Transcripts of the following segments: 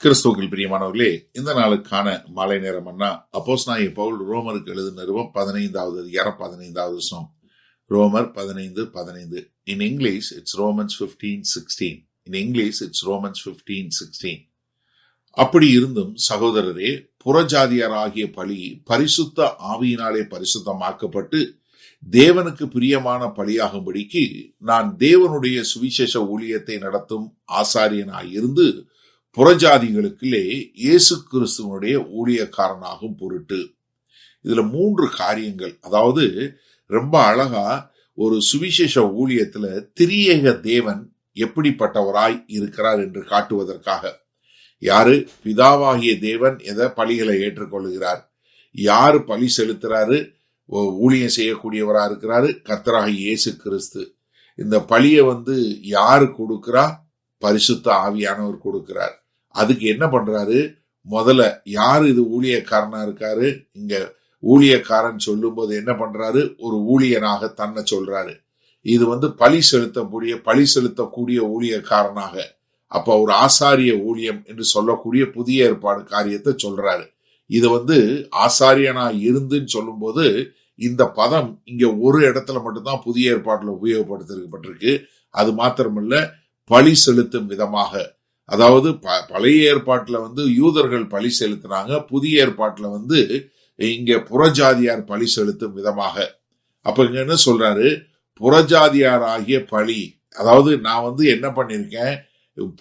கிறிஸ்துவுக்குள் பிரியமானவர்களே, இந்த நாளுக்கான மாலை நேரம் அண்ணா அப்போஸ்தலனாகிய பவுல் ரோமருக்கு எழுதின நிருபம் 15வது அதிகாரம் 15வது வசனம். ரோமர் 15:15. In English it's Romans 15:16. In English it's Romans 15:16. அப்படி இருந்தும் சகோதரரே, புறஜாதியாராகிய பலி பரிசுத்த ஆவியினாலே பரிசுத்தமாக்கப்பட்டு தேவனுக்கு பிரியமான பலியாகும்படிக்கு நான் தேவனுடைய சுவிசேஷ ஊழியத்தை நடத்தும் ஆசாரியனாய் இருந்து புறஜாதிகளுக்குள்ளே இயேசு கிறிஸ்துவனுடைய ஊழியக்காரனாகும் பொருட்டு. இதுல 3 காரியங்கள், அதாவது ரொம்ப அழகா ஒரு சுவிசேஷ ஊழியத்துல திரியேக தேவன் எப்படிப்பட்டவராய் இருக்கிறார் என்று காட்டுவதற்காக. யாரு? பிதாவாகிய தேவன் எதை பலிகளை ஏற்றுக்கொள்கிறார், யாரு பலி செலுத்துறாரு, ஊழியம் செய்யக்கூடியவரா இருக்கிறாரு, கர்த்தராகிய இயேசு கிறிஸ்து. இந்த பலியை யாரு கொடுக்கிறா? பரிசுத்த ஆவியானவர் கொடுக்கிறார். அதுக்கு என்ன பண்றாரு? முதல்ல யாரு இது ஊழியக்காரனா இருக்காரு? இங்க ஊழியக்காரன் சொல்லும் போது என்ன பண்றாரு? ஒரு ஊழியனாக தன்னை சொல்றாரு. இது பலி செலுத்தக்கூடிய ஊழியக்காரனாக, அப்ப ஒரு ஆசாரிய ஊழியம் என்று சொல்லக்கூடிய புதிய ஏற்பாடு காரியத்தை சொல்றாரு. இது ஆசாரியனா இருந்துன்னு சொல்லும் போது இந்த பதம் இங்க ஒரு இடத்துல மட்டும்தான் புதிய ஏற்பாட்டுல உபயோகப்படுத்தப்பட்டிருக்கு. அது மாத்திரமல்ல, பலி செலுத்தும் விதமாக, அதாவது பழைய ஏற்பாட்டுல யூதர்கள் பலி செலுத்தினாங்க, புதிய ஏற்பாட்டுல இங்க புறஜாதியார் பலி செலுத்தும் விதமாக. அப்ப இங்க என்ன சொல்றாரு? புறஜாதியார் ஆகிய பலி. அதாவது நான் என்ன பண்ணிருக்கேன்?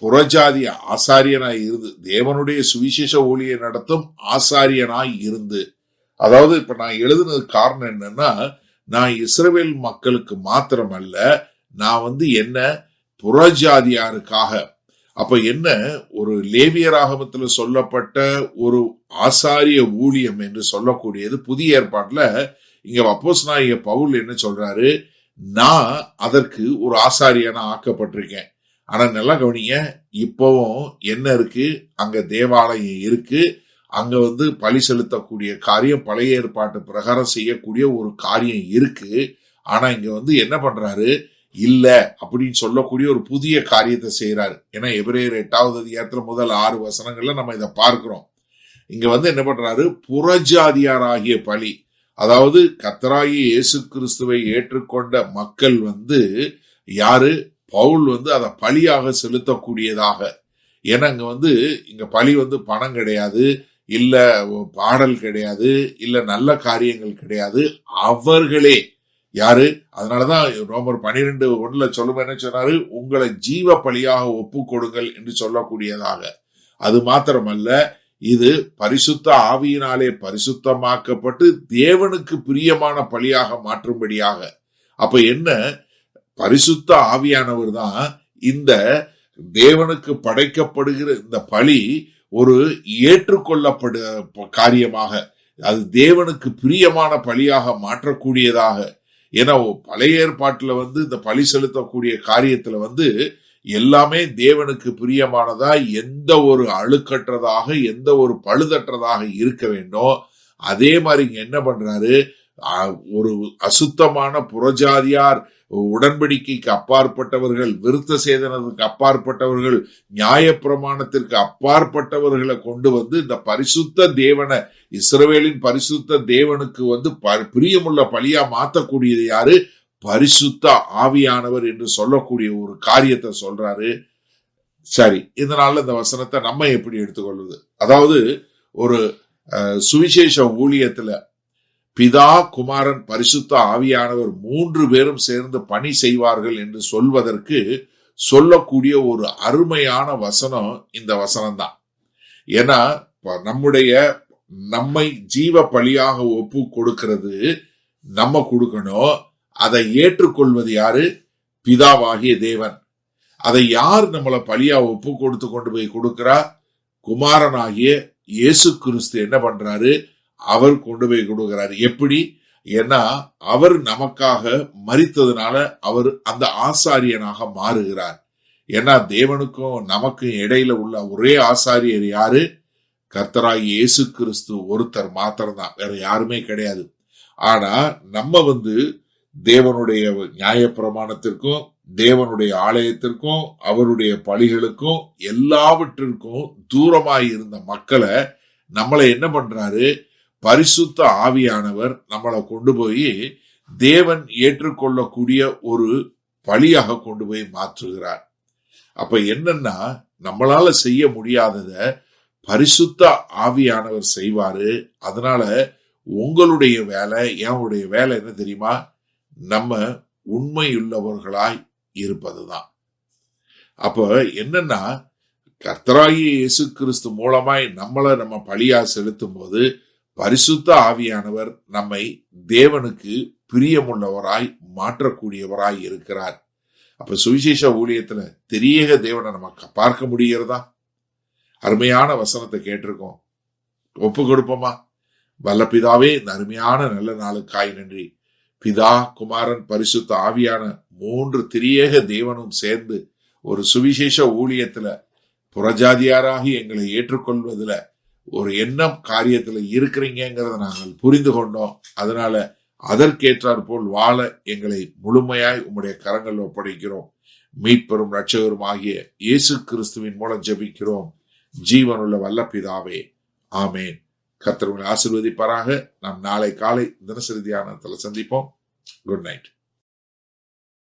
புறஜாதி ஆசாரியனாய் இருந்து, தேவனுடைய சுவிசேஷ ஊழியை நடத்தும் ஆசாரியனாய் இருந்து. அதாவது இப்ப நான் எழுதுனது காரணம் என்னன்னா, நான் இஸ்ரவேல் மக்களுக்கு மாத்திரமல்ல, நான் என்ன புறஜாதியாருக்காக. அப்ப என்ன, ஒரு லேவியராகமத்துல சொல்லப்பட்ட ஒரு ஆசாரிய ஊழியம் என்று சொல்லக்கூடியது புதிய ஏற்பாட்டுல இங்க அப்போஸ்தலனாகிய பவுல் என்ன சொல்றாரு? நான் அதற்கு ஒரு ஆசாரியனா ஆக்கப்பட்டிருக்கேன். ஆனா நல்லா கவனிங்க, இப்பவும் என்ன இருக்கு? அங்க தேவாலயம் இருக்கு. அங்க பலி செலுத்தக்கூடிய காரியம் பழைய ஏற்பாட்டு பிரகாரம் செய்யக்கூடிய ஒரு காரியம் இருக்கு. ஆனா இங்க என்ன பண்றாரு? இல்ல அப்படின்னு சொல்லக்கூடிய ஒரு புதிய காரியத்தை செய்யறாரு. ஏன்னா எபிரேயர் 8வது அதிகாரத்துல முதல் 6 வசனங்கள்ல நம்ம இதை பார்க்கிறோம். இங்க என்ன பண்றாரு? புறஜாதியாராகிய பலி, அதாவது கர்த்தராகிய இயேசு கிறிஸ்துவை ஏற்றுக்கொண்ட மக்கள் யாரு? பவுல் அதை பலியாக செலுத்தக்கூடியதாக. ஏன்னா இங்க பலி பணம் கிடையாது, இல்ல பாடல் கிடையாது, இல்ல நல்ல காரியங்கள் கிடையாது. அவர்களே யாரு? அதனாலதான் ரோமர் 12:1 சொல்லும் என்ன சொன்னாரு? உங்களை ஜீவ பலியாக ஒப்பு கொடுங்கள் என்று சொல்லக்கூடியதாக. அது மாத்திரமல்ல, இது பரிசுத்த ஆவியினாலே பரிசுத்தமாக்கப்பட்டு தேவனுக்கு பிரியமான பலியாக மாற்றும்படியாக. அப்ப என்ன? பரிசுத்த ஆவியானவர் தான் இந்த தேவனுக்கு படைக்கப்படுகிற இந்த பலி ஒரு ஏற்றுக்கொள்ளப்படு காரியமாக, அது தேவனுக்கு பிரியமான பலியாக மாற்றக்கூடியதாக. ஏன்னா பழைய ஏற்பாட்டுல இந்த பலி செலுத்தக்கூடிய காரியத்துல எல்லாமே தேவனுக்கு பிரியமானதா, எந்த ஒரு அழுக்கற்றதாக, எந்த ஒரு பழுதற்றதாக இருக்க வேண்டும். அதே மாதிரி இங்க என்ன பண்றாரு? ஒரு அசுத்தமான புறஜாதியார், உடன்படிக்கைக்கு அப்பாற்பட்டவர்கள், விருத்த சேதனத்துக்கு அப்பாற்பட்டவர்கள், நியாயப்பிரமாணத்திற்கு அப்பாற்பட்டவர்களை கொண்டு இந்த பரிசுத்த தேவனை, இஸ்ரவேலின் பரிசுத்த தேவனுக்கு பிரியமுள்ள பலியா மாத்தக்கூடியது யாரு? பரிசுத்த ஆவியானவர் என்று சொல்லக்கூடிய ஒரு காரியத்தை சொல்றாரு. சரி, இதனால இந்த வசனத்தை நம்ம எப்படி எடுத்துக்கொள்வது? அதாவது ஒரு சுவிசேஷ ஊழியத்துல பிதா, குமாரன், பரிசுத்த ஆவியானவர் 3 பேரும் சேர்ந்து பணி செய்வார்கள் என்று சொல்வதற்கு சொல்லக்கூடிய ஒரு அருமையான வசனம் இந்த வசனம் தான். ஏன்னா நம்மை ஜீவ பலியாக ஒப்பு கொடுக்கிறது நம்ம கொடுக்கணும். அதை ஏற்றுக்கொள்வது யாரு? பிதாவாகிய தேவன். அதை யார் நம்மளை பலியா ஒப்பு கொடுத்து கொண்டு போய் கொடுக்கிறா? குமாரனாகிய இயேசு கிறிஸ்து என்ன பண்றாரு? அவர் கொண்டு போய் கொடுக்கிறார். எப்படி? ஏன்னா அவர் நமக்காக மரித்ததுனால அவர் அந்த ஆசாரியனாக மாறுகிறார். ஏன்னா தேவனுக்கும் நமக்கும் இடையில உள்ள ஒரே ஆசாரியர் யாரு? கர்த்தராகிய இயேசு கிறிஸ்து ஒருத்தர் மாத்திரம்தான், வேற யாருமே கிடையாது. ஆனா நம்ம தேவனுடைய நியாய பிரமாணத்திற்கும் தேவனுடைய ஆலயத்திற்கும் அவருடைய பலிகளுக்கும் எல்லாவற்றிற்கும் தூரமாய் இருந்த மக்களை நம்மளை என்ன பண்றாரு? பரிசுத்த ஆவியானவர் நம்மளை கொண்டு போய் தேவன் ஏற்றுக்கொள்ளக்கூடிய ஒரு பலியாக கொண்டு போய் மாற்றுகிறார். அப்ப என்னன்னா, நம்மளால செய்ய முடியாதத பரிசுத்த ஆவியானவர் செய்வாரு. அதனால உங்களுடைய வேலை, என்னுடைய வேலை என்ன தெரியுமா? நம்ம உண்மையுள்ளவர்களாய் இருப்பதுதான். அப்ப என்னன்னா, கர்த்தராகிய இயேசு கிறிஸ்து மூலமாய் நம்ம பலியா செலுத்தும் போது பரிசுத்த ஆவியானவர் நம்மை தேவனுக்கு பிரியமுள்ளவராய் மாற்றக்கூடியவராய் இருக்கிறார். அப்ப சுவிசேஷ ஊழியத்துல தெரியக தேவனை நம்ம பார்க்க முடிகிறதா? அருமையான வசனத்தை கேட்டிருக்கோம், ஒப்பு கொடுப்போமா? வல்ல பிதாவே, இந்த அருமையான நல்ல நாளுக்காய் நன்றி. பிதா, குமாரன், பரிசுத்த ஆவியான 3 திரியேக தேவனும் சேர்ந்து ஒரு சுவிசேஷ ஊழியத்துல புறஜாதியாராகி எங்களை ஏற்றுக்கொள்வதில் ஒரு எண்ணம் காரியத்துல இருக்கிறீங்கிறத நாங்கள் புரிந்து கொண்டோம். அதனால அதற்கேற்றாற் போல் வாழ எங்களை முழுமையாய் உம்முடைய கரங்கள் ஒப்படைக்கிறோம். மீட்பெரும் இரட்சகரும் ஆகிய இயேசு கிறிஸ்துவின் மூலம் ஜெபிக்கிறோம் ஜீவனுள்ள வல்ல பிதாவே, ஆமேன். கர்த்தர் உங்களை ஆசீர்வதிப்பாராக. நாம் நாளை காலை தினசரி தியானத்தில் சந்திப்போம். Good night.